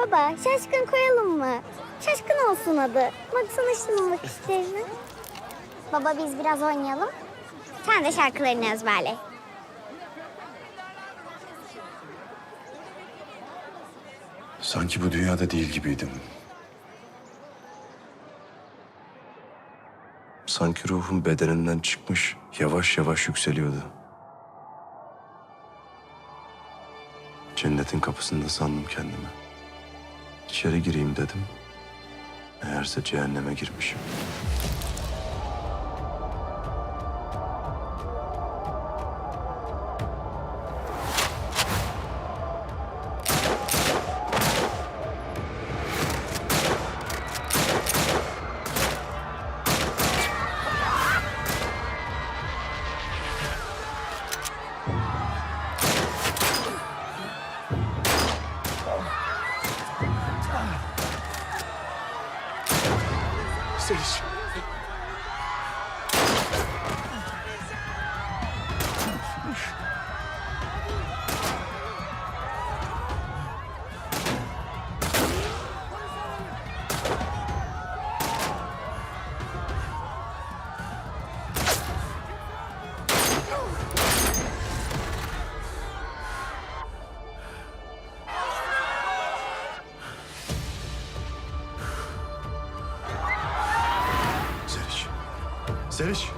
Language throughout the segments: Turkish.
Baba, Şaşkın koyalım mı? Şaşkın olsun adı. Baksana şunun bakışlarına. Baba biz biraz oynayalım. Sen de şarkılarını ezberle. Sanki bu dünyada değil gibiydim. Sanki ruhum bedeninden çıkmış, yavaş yavaş yükseliyordu. Cennetin kapısında sandım kendimi. İçeri gireyim dedim. Meğerse cehenneme girmişim. Seliş. Seliş.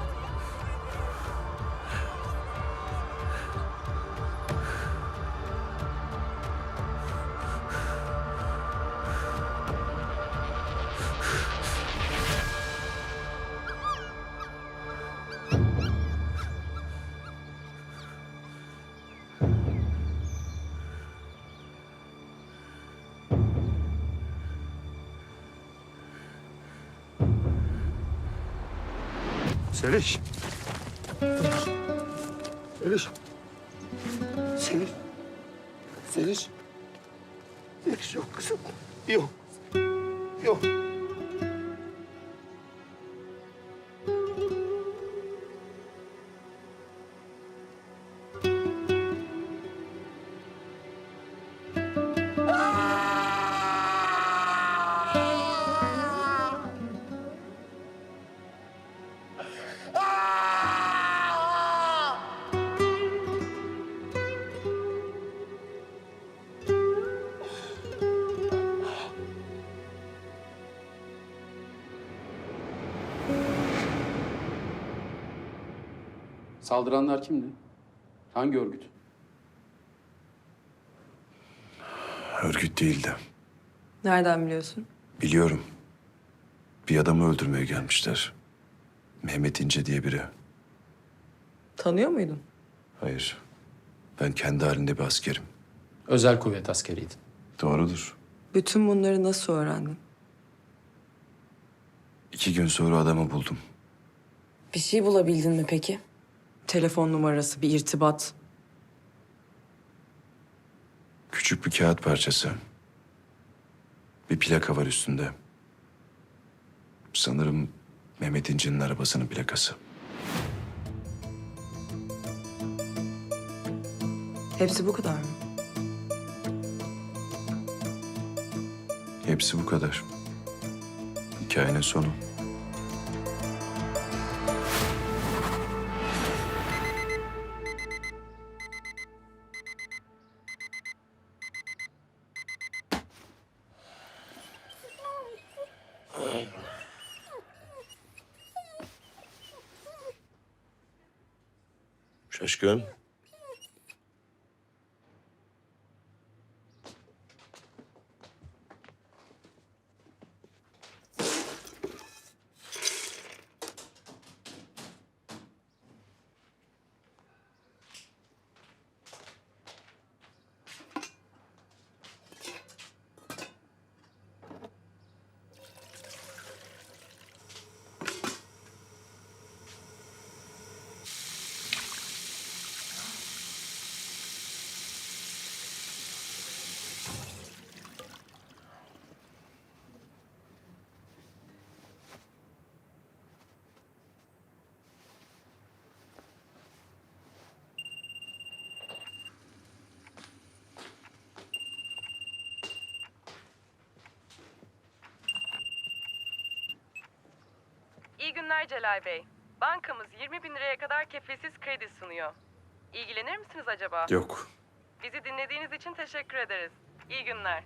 Seliş. Seliş. Seliş. Seliş. Seliş. Seliş yok kızım. Yok. Yok. Saldıranlar kimdi? Hangi örgüt? Örgüt değildi. Nereden biliyorsun? Biliyorum. Bir adamı öldürmeye gelmişler. Mehmet İnce diye biri. Tanıyor muydun? Hayır. Ben kendi halinde bir askerim. Özel kuvvet askeriydi. Doğrudur. Bütün bunları nasıl öğrendin? 2 gün sonra adamı buldum. Bir şey bulabildin mi peki? Telefon numarası, bir irtibat. Küçük bir kağıt parçası. Bir plaka var üstünde. Sanırım Mehmet İnce'nin arabasının plakası. Hepsi bu kadar mı? Hepsi bu kadar. Hikayenin sonu. Şaşkın. İyi günler Celal Bey. Bankamız 20 bin liraya kadar kefilsiz kredi sunuyor. İlgilenir misiniz acaba? Yok. Bizi dinlediğiniz için teşekkür ederiz. İyi günler.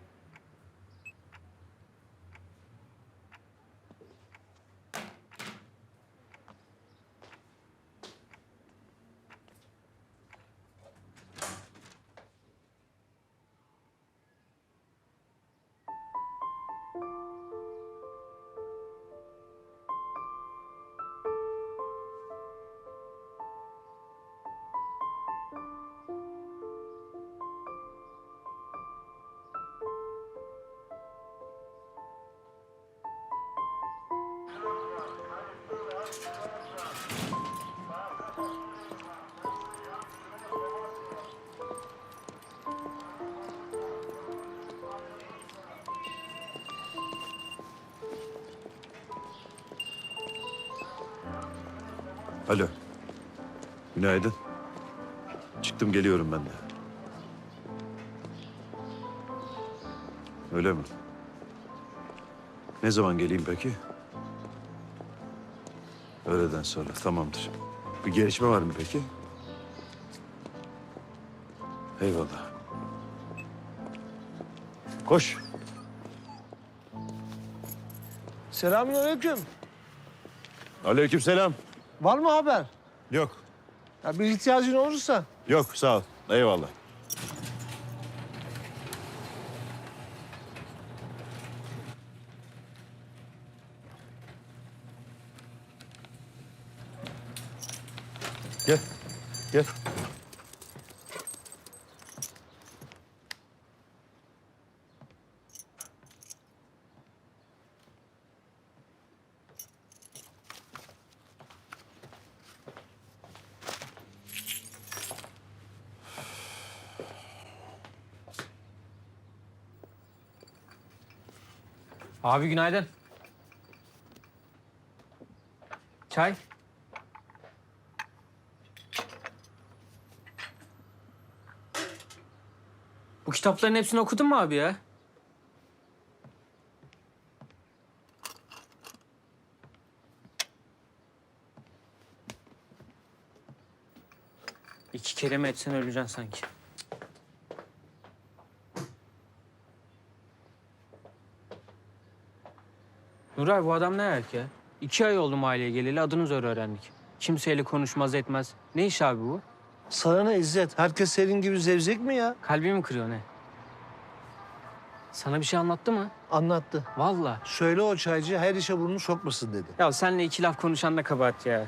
Alo. Günaydın. Çıktım geliyorum ben de. Öyle mi? Ne zaman geleyim peki? Öğleden sonra tamamdır. Bir gelişme var mı peki? Eyvallah. Koş. Selamünaleyküm. Aleykümselam. Var mı haber? Yok. Ya bir ihtiyacın olursa. Yok sağ ol. Eyvallah. Gel. Gel. Abi günaydın. Çay? Bu kitapların hepsini okudun mu abi ya? İki kelime etsen öleceksin sanki. Nuray bu adam ne ayak ya? 2 ay oldu mahalleye geleli adını zor öğrendik. Kimseyle konuşmaz etmez. Ne iş abi bu? Sana ne İzzet? Herkes senin gibi zevzek mi ya? Kalbimi kırıyor ne? Sana bir şey anlattı mı? Anlattı. Vallahi. Söyle o çaycı her işe burnunu sokmasın dedi. Ya seninle 2 laf konuşan da kabahat ya.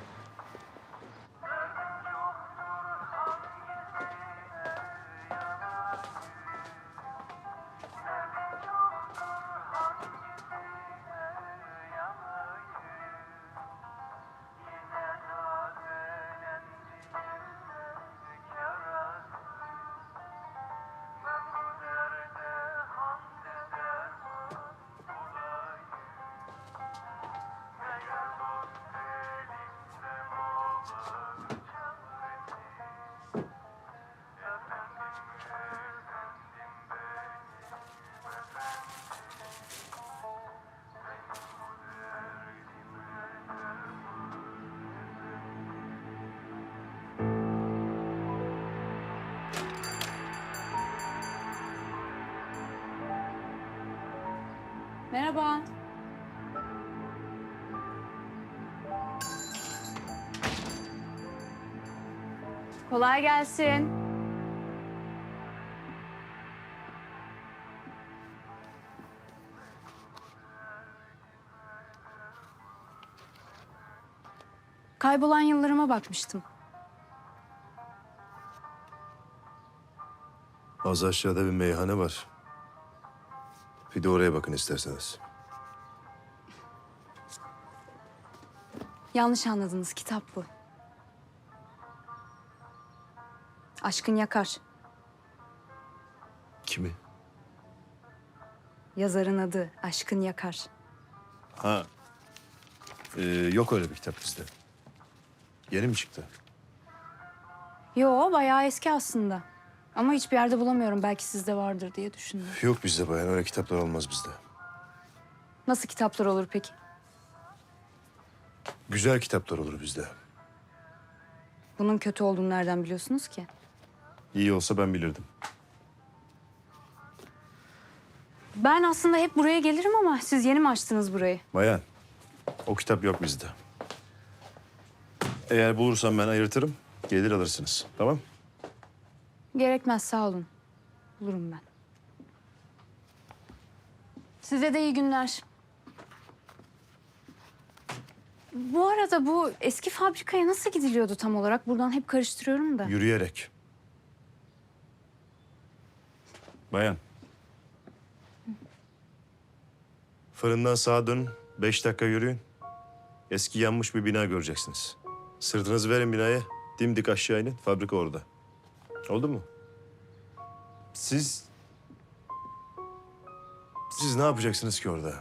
Merhaba. Kolay gelsin. Kaybolan yıllarıma bakmıştım. Az aşağıda bir meyhane var. Bir de oraya bakın isterseniz. Yanlış anladınız, kitap bu. Aşkın Yakar. Kimi? Yazarın adı Aşkın Yakar. Ha. Yok öyle bir kitap bizde. Yeni mi çıktı? Yo, bayağı eski aslında. Ama hiçbir yerde bulamıyorum. Belki sizde vardır diye düşündüm. Yok bizde bayan. Öyle kitaplar olmaz bizde. Nasıl kitaplar olur peki? Güzel kitaplar olur bizde. Bunun kötü olduğunu nereden biliyorsunuz ki? İyi olsa ben bilirdim. Ben aslında hep buraya gelirim ama siz yeni mi açtınız burayı? Bayan, o kitap yok bizde. Eğer bulursam ben ayırtırım, gelir alırsınız. Tamam? Gerekmez, sağ olun. Bulurum ben. Size de iyi günler. Bu arada bu eski fabrikaya nasıl gidiliyordu tam olarak? Buradan hep karıştırıyorum da. Yürüyerek. Bayan. Fırından sağa dönün, 5 dakika yürüyün. Eski yanmış bir bina göreceksiniz. Sırtınızı verin binaya, dimdik aşağı inin, fabrika orada. Oldu mu? Siz ne yapacaksınız ki orada?